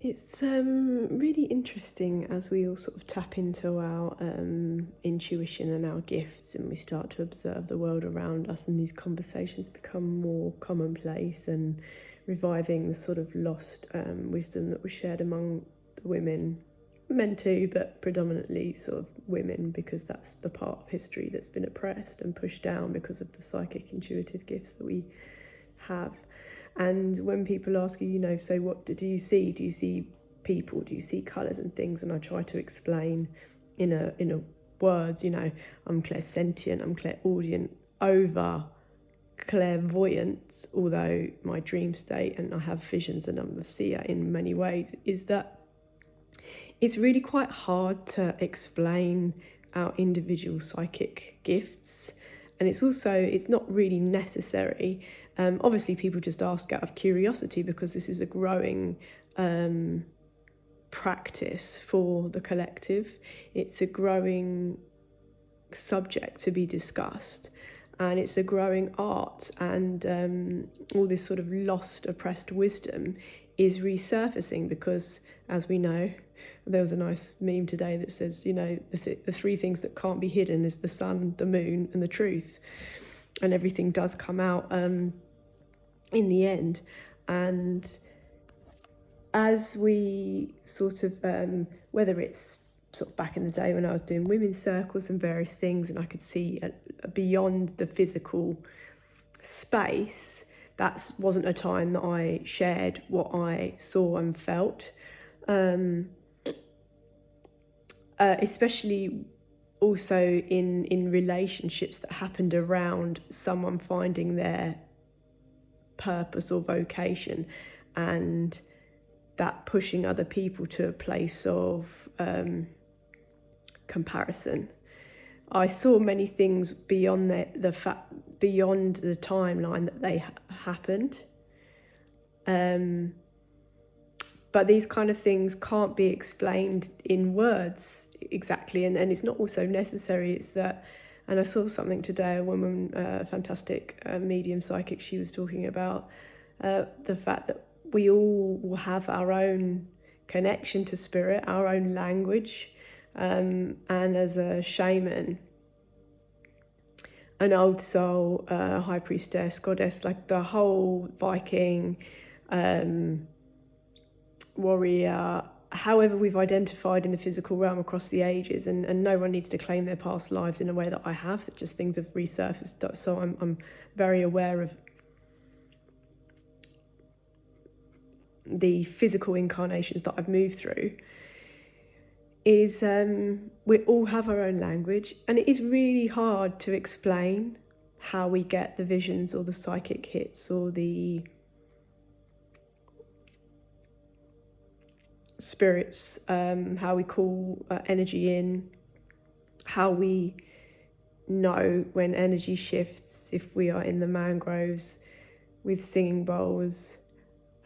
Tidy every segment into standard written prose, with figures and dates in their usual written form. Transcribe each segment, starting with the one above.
It's really interesting as we all sort of tap into our intuition and our gifts, and we start to observe the world around us, and these conversations become more commonplace and reviving the sort of lost wisdom that was shared among the women, men too, but predominantly sort of women, because that's the part of history that's been oppressed and pushed down because of the psychic intuitive gifts that we have. And when people ask you, so what do you see? Do you see people? Do you see colours and things? And I try to explain in a words, I'm clairsentient, I'm clairaudient over clairvoyance, although my dream state and I have visions and I'm a seer in many ways, is that it's really quite hard to explain our individual psychic gifts. And it's not really necessary. Obviously, people just ask out of curiosity because this is a growing practice for the collective. It's a growing subject to be discussed, and it's a growing art, and all this sort of lost, oppressed wisdom is resurfacing because, as we know, there was a nice meme today that says, the three things that can't be hidden is the sun, the moon, and the truth. And everything does come out in the end. And as we sort of, whether it's sort of back in the day when I was doing women's circles and various things, and I could see beyond the physical space, that wasn't a time that I shared what I saw and felt. Especially also in relationships that happened around someone finding their purpose or vocation, and that pushing other people to a place of comparison. I saw many things beyond beyond the timeline that they happened. But these kind of things can't be explained in words exactly, and it's not also necessary. It's that, and I saw something today, a woman, a fantastic medium psychic, she was talking about the fact that we all will have our own connection to spirit, our own language, and as a shaman, an old soul, high priestess, goddess, like the whole Viking, warrior, however we've identified in the physical realm across the ages, and no one needs to claim their past lives in a way that I have, that just things have resurfaced. So I'm very aware of the physical incarnations that I've moved through. Is we all have our own language, and it is really hard to explain how we get the visions or the psychic hits or the spirits, how we call energy in, how we know when energy shifts, if we are in the mangroves with singing bowls,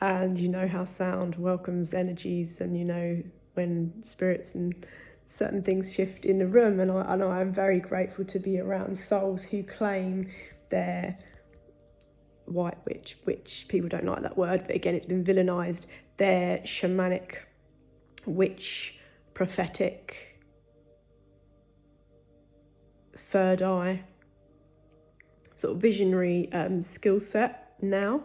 and how sound welcomes energies, and when spirits and certain things shift in the room. And I'm very grateful to be around souls who claim their white witch, which people don't like that word, but again, it's been villainized, their shamanic witch, prophetic, third eye, sort of visionary skill set now.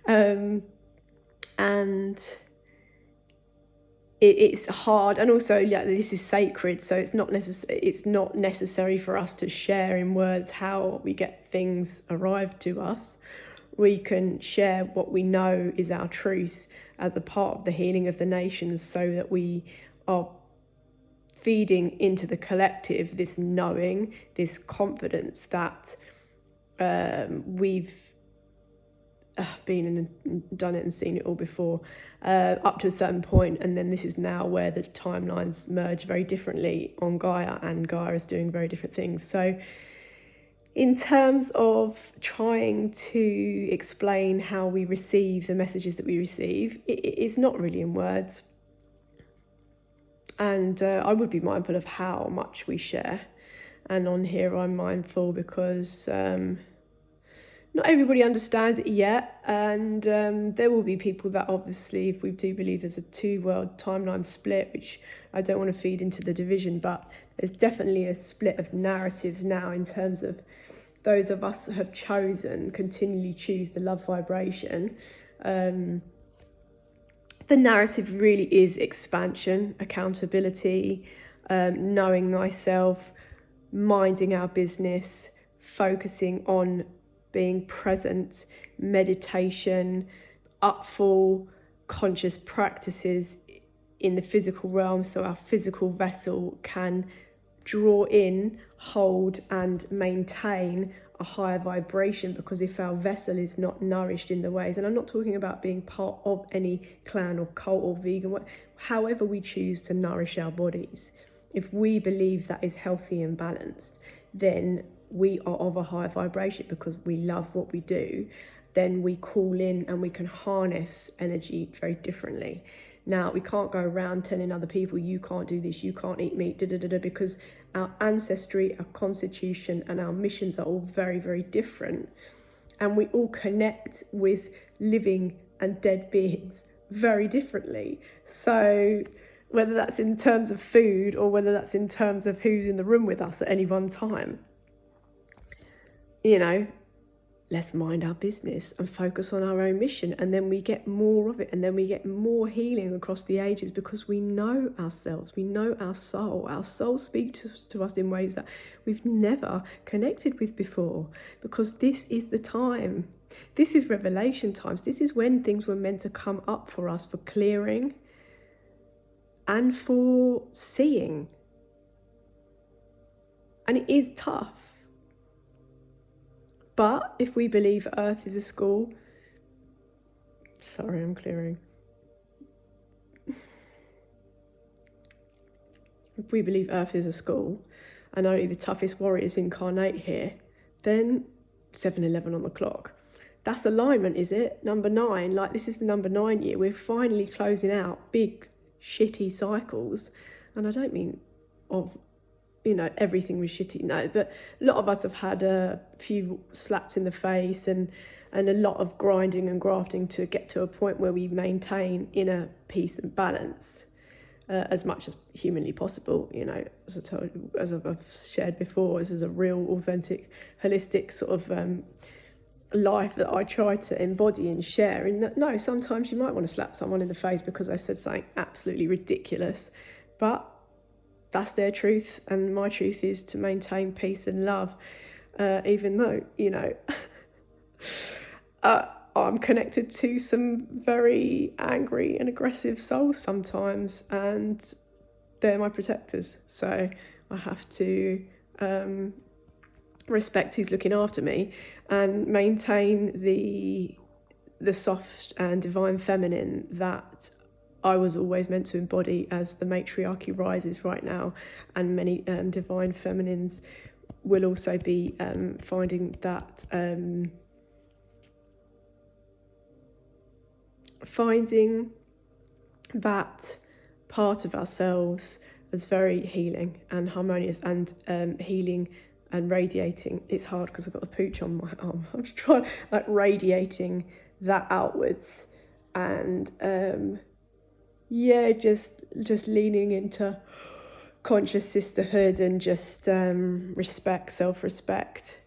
And it's hard, and also this is sacred, so it's not necessary for us to share in words how we get things arrived to us. We can share what we know is our truth as a part of the healing of the nations, so that we are feeding into the collective this knowing, this confidence that we've been and done it and seen it all before, up to a certain point, and then this is now where the timelines merge very differently on Gaia, and Gaia is doing very different things. So in terms of trying to explain how we receive the messages that we receive, it's not really in words. And I would be mindful of how much we share. And on here I'm mindful because not everybody understands it yet, and there will be people that obviously, if we do believe there's a 2-world timeline split, which I don't want to feed into the division, but there's definitely a split of narratives now in terms of those of us that have continually choose the love vibration. The narrative really is expansion, accountability, knowing thyself, minding our business, focusing on being present, meditation, upful, conscious practices in the physical realm, so our physical vessel can draw in, hold and maintain a higher vibration, because if our vessel is not nourished in the ways, and I'm not talking about being part of any clan or cult or vegan, however we choose to nourish our bodies, if we believe that is healthy and balanced, then we are of a higher vibration because we love what we do. Then we call in and we can harness energy very differently. Now, we can't go around telling other people, you can't do this, you can't eat meat, because our ancestry, our constitution, and our missions are all very, very different. And we all connect with living and dead beings very differently. So whether that's in terms of food or whether that's in terms of who's in the room with us at any one time, let's mind our business and focus on our own mission, and then we get more of it, and then we get more healing across the ages because we know ourselves, we know our soul. Our soul speaks to us in ways that we've never connected with before, because this is the time. This is revelation times. This is when things were meant to come up for us, for clearing and for seeing. And it is tough. But if we believe Earth is a school, sorry, I'm clearing. If we believe Earth is a school and only the toughest warriors incarnate here, then 7-11 on the clock. That's alignment, is it? Number 9, like this is the number 9 year. We're finally closing out big, shitty cycles. And I don't mean of everything was shitty, no, but a lot of us have had a few slaps in the face and a lot of grinding and grafting to get to a point where we maintain inner peace and balance as much as humanly possible. As I've shared before, this is a real, authentic, holistic sort of life that I try to embody and share. And no, sometimes you might want to slap someone in the face because they said something absolutely ridiculous, but that's their truth, and my truth is to maintain peace and love, even though, I'm connected to some very angry and aggressive souls sometimes, and they're my protectors. So I have to respect who's looking after me and maintain the soft and divine feminine that I was always meant to embody as the matriarchy rises right now, and many divine feminines will also be finding that part of ourselves as very healing and harmonious and healing and radiating. It's hard because I've got the pooch on my arm. I'm just trying, radiating that outwards, and just leaning into conscious sisterhood and just respect, self-respect,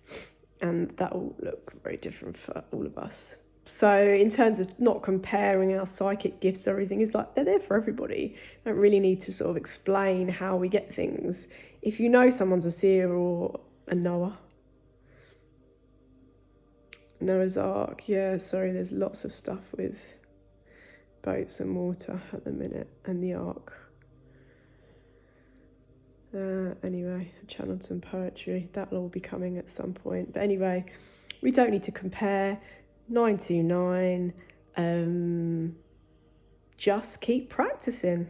and that will look very different for all of us. So in terms of not comparing our psychic gifts, everything is they're there for everybody. I don't really need to sort of explain how we get things. If you know someone's a seer or a knower. Noah's Ark, there's lots of stuff with boats and water at the minute, and the ark. Anyway, I channeled some poetry. That'll all be coming at some point. But anyway, we don't need to compare. 929. Just keep practicing.